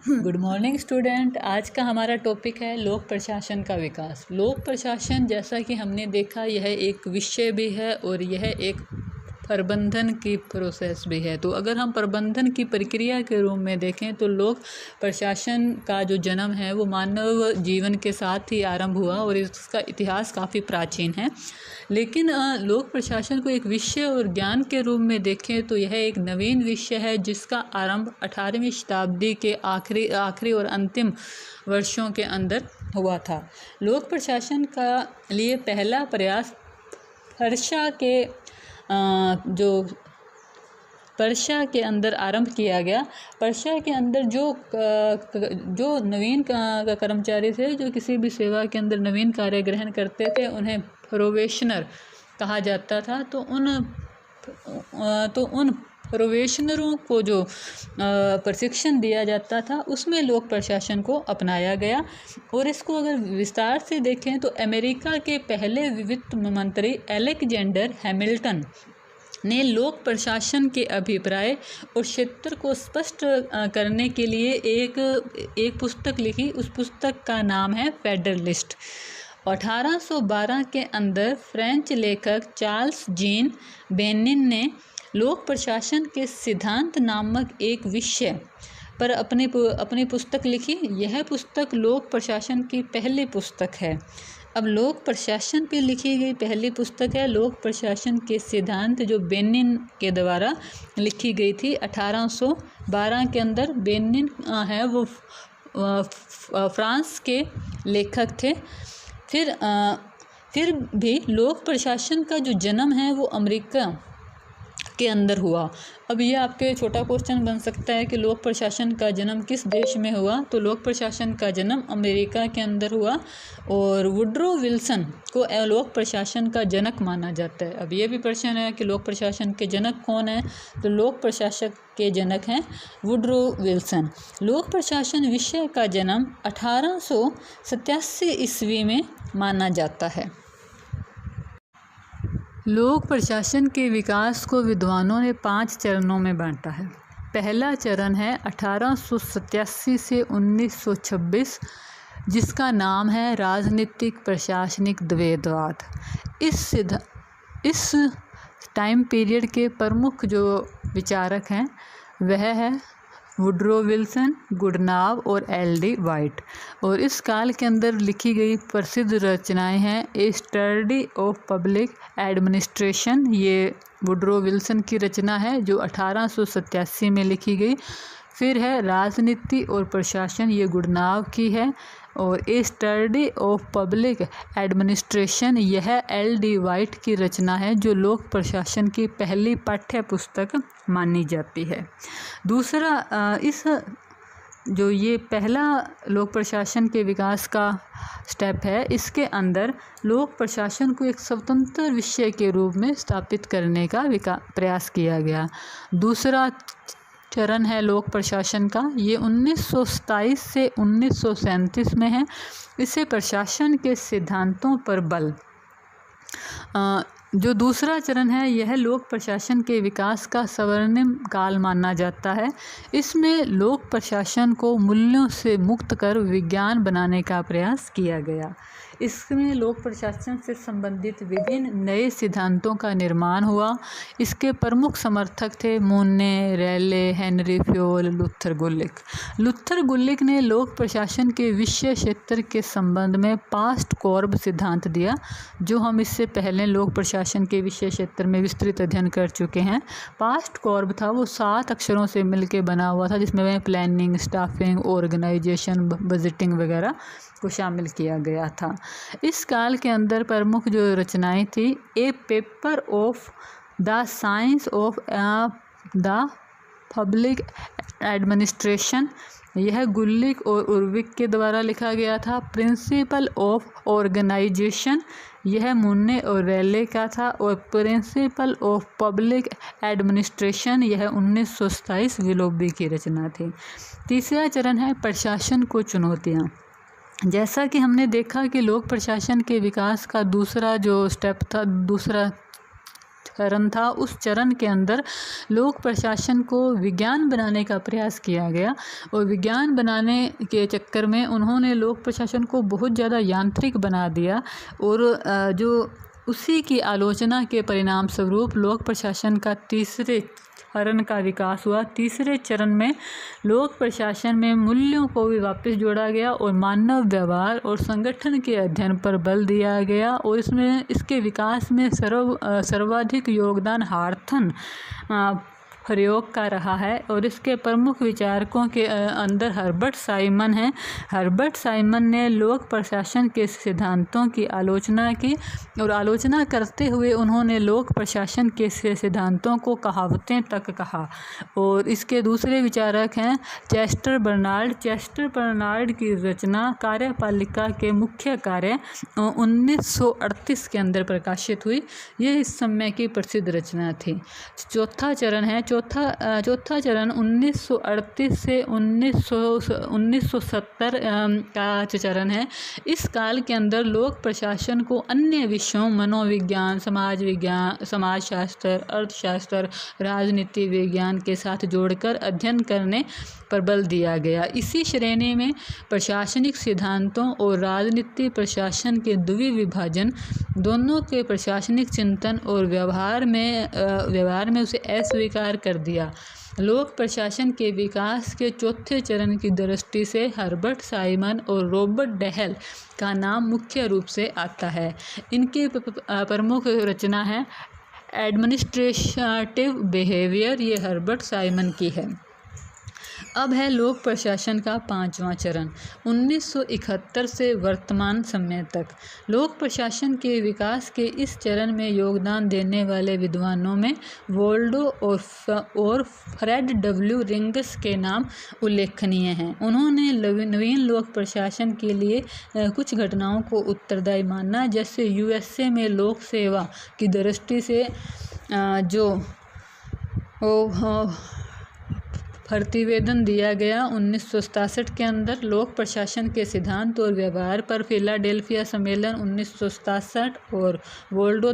Good morning student. आज का हमारा टॉपिक है लोक प्रशासन का विकास। लोक प्रशासन, जैसा कि हमने देखा, यह एक विषय भी है और यह एक प्रबंधन की प्रोसेस भी है। तो अगर हम प्रबंधन की प्रक्रिया के रूप में देखें तो लोक प्रशासन का जो जन्म है वो मानव जीवन के साथ ही आरंभ हुआ और इसका इतिहास काफ़ी प्राचीन है। लेकिन लोक प्रशासन को एक विषय और ज्ञान के रूप में देखें तो यह एक नवीन विषय है जिसका आरंभ 18वीं शताब्दी के आखिरी और अंतिम वर्षों के अंदर हुआ था। लोक प्रशासन का लिए पहला प्रयास पर्शिया के अंदर आरंभ किया गया। पर्शिया के अंदर जो नवीन कर्मचारी थे, जो किसी भी सेवा के अंदर नवीन कार्य ग्रहण करते थे, उन्हें प्रोबेशनर कहा जाता था। तो उन प्रोबेशनरों को जो प्रशिक्षण दिया जाता था उसमें लोक प्रशासन को अपनाया गया। और इसको अगर विस्तार से देखें तो अमेरिका के पहले वित्त मंत्री अलेक्जेंडर हैमिल्टन ने लोक प्रशासन के अभिप्राय और क्षेत्र को स्पष्ट करने के लिए एक पुस्तक लिखी। उस पुस्तक का नाम है फेडरलिस्ट। 1812 के अंदर फ्रेंच लेखक चार्ल्स जीन बेनिन ने लोक प्रशासन के सिद्धांत नामक एक विषय पर अपनी पुस्तक लिखी। यह पुस्तक लोक प्रशासन की पहली पुस्तक है। अब लोक प्रशासन पे लिखी गई पहली पुस्तक है लोक प्रशासन के सिद्धांत, जो बेनिन के द्वारा लिखी गई थी 1812 के अंदर। बेनिन है वो फ्रांस के लेखक थे। फिर भी लोक प्रशासन का जो जन्म है वो अमेरिका के अंदर हुआ। अब ये आपके छोटा क्वेश्चन बन सकता है कि लोक प्रशासन का जन्म किस देश में हुआ। तो लोक प्रशासन का जन्म अमेरिका के अंदर हुआ और वुड्रो विल्सन को लोक प्रशासन का जनक माना जाता है। अब ये भी प्रश्न है कि लोक प्रशासन के जनक कौन है। तो लोक प्रशासन के जनक हैं वुड्रो विल्सन। लोक प्रशासन विषय का जन्म 1887 ईस्वी में माना जाता है। लोक प्रशासन के विकास को विद्वानों ने 5 चरणों में बांटा है। पहला चरण है 1887 से 1926, जिसका नाम है राजनीतिक प्रशासनिक द्वैतवाद। इस टाइम पीरियड के प्रमुख जो विचारक हैं वह है वुड्रो विल्सन, गुडनाव और एल.डी. वाइट। और इस काल के अंदर लिखी गई प्रसिद्ध रचनाएं हैं ए स्टडी ऑफ पब्लिक एडमिनिस्ट्रेशन, ये वुड्रो विल्सन की रचना है जो 1887 में लिखी गई। फिर है राजनीति और प्रशासन, ये गुडनाव की है। और ए स्टडी ऑफ पब्लिक एडमिनिस्ट्रेशन, यह एल.डी. वाइट की रचना है जो लोक प्रशासन की पहली पाठ्य पुस्तक मानी जाती है। दूसरा, ये पहला लोक प्रशासन के विकास का स्टेप है, इसके अंदर लोक प्रशासन को एक स्वतंत्र विषय के रूप में स्थापित करने का प्रयास किया गया। दूसरा चरण है लोक प्रशासन का, ये 1927 से 1937 में है। इसे प्रशासन के सिद्धांतों पर बल। जो दूसरा चरण है यह लोक प्रशासन के विकास का स्वर्णिम काल माना जाता है। इसमें लोक प्रशासन को मूल्यों से मुक्त कर विज्ञान बनाने का प्रयास किया गया। इसमें लोक प्रशासन से संबंधित विभिन्न नए सिद्धांतों का निर्माण हुआ। इसके प्रमुख समर्थक थे मोने, रेले, हेनरी फ्योल, लुथर गुलिक ने लोक प्रशासन के विषय क्षेत्र के संबंध में पास्ट कॉर्ब सिद्धांत दिया, जो हम इससे पहले लोक प्रशासन के विषय क्षेत्र में विस्तृत अध्ययन कर चुके हैं। पास्ट कॉर्ब था वो 7 अक्षरों से मिलकर बना हुआ था, जिसमें प्लानिंग, स्टाफिंग, ऑर्गेनाइजेशन, बजटिंग वगैरह को शामिल किया गया था। इस काल के अंदर प्रमुख जो रचनाएं थी, a paper of the science of the public administration, यह गुलिक और उर्विक के द्वारा लिखा गया था। प्रिंसिपल ऑफ ऑर्गेनाइजेशन, यह मुन्ने और रेले का था। और प्रिंसिपल ऑफ पब्लिक एडमिनिस्ट्रेशन, यह 1927 विलोबी की रचना थी। तीसरा चरण है प्रशासन को चुनौतियाँ। जैसा कि हमने देखा कि लोक प्रशासन के विकास का दूसरा जो स्टेप था, दूसरा चरण था, उस चरण के अंदर लोक प्रशासन को विज्ञान बनाने का प्रयास किया गया और विज्ञान बनाने के चक्कर में उन्होंने लोक प्रशासन को बहुत ज़्यादा यांत्रिक बना दिया और जो उसी की आलोचना के परिणाम स्वरूप लोक प्रशासन का तीसरे चरण का विकास हुआ। तीसरे चरण में लोक प्रशासन में मूल्यों को भी वापस जोड़ा गया और मानव व्यवहार और संगठन के अध्ययन पर बल दिया गया और इसके विकास में सर्वाधिक योगदान हार्थन प्रयोग का रहा है और इसके प्रमुख विचारकों के अंदर हर्बर्ट साइमन है। हर्बर्ट साइमन ने लोक प्रशासन के सिद्धांतों की आलोचना की और आलोचना करते हुए उन्होंने लोक प्रशासन के सिद्धांतों को कहावतें तक कहा। और इसके दूसरे विचारक हैं चेस्टर बर्नार्ड। चेस्टर बर्नार्ड की रचना कार्यपालिका के मुख्य कार्य 1938 के अंदर प्रकाशित हुई। यह इस समय की प्रसिद्ध रचना थी। चौथा चरण है चौथा चरण 1938 से 1970 का चरण है। इस काल के अंदर लोक प्रशासन को अन्य विषयों मनोविज्ञान, समाजशास्त्र, अर्थशास्त्र, राजनीति विज्ञान के साथ जोड़कर अध्ययन करने पर बल दिया गया। इसी श्रेणी में प्रशासनिक सिद्धांतों और राजनीति प्रशासन के द्विविभाजन दोनों के प्रशासनिक चिंतन और व्यवहार में उसे अस्वीकार कर दिया। लोक प्रशासन के विकास के चौथे चरण की दृष्टि से हर्बर्ट साइमन और रॉबर्ट डेहल का नाम मुख्य रूप से आता है। इनकी प्रमुख रचना है एडमिनिस्ट्रेटिव बिहेवियर, ये हर्बर्ट साइमन की है। अब है लोक प्रशासन का पांचवा चरण 1971 से वर्तमान समय तक। लोक प्रशासन के विकास के इस चरण में योगदान देने वाले विद्वानों में वोल्डो और फ्रेड डब्ल्यू रिंग्स के नाम उल्लेखनीय हैं। उन्होंने नवीन लोक प्रशासन के लिए कुछ घटनाओं को उत्तरदायी माना, जैसे यूएसए में लोक सेवा की दृष्टि से जो प्रतिवेदन दिया गया 1967 के अंदर, लोक प्रशासन के सिद्धांत और व्यवहार पर फिलाडेल्फिया सम्मेलन 1967 और वोल्डो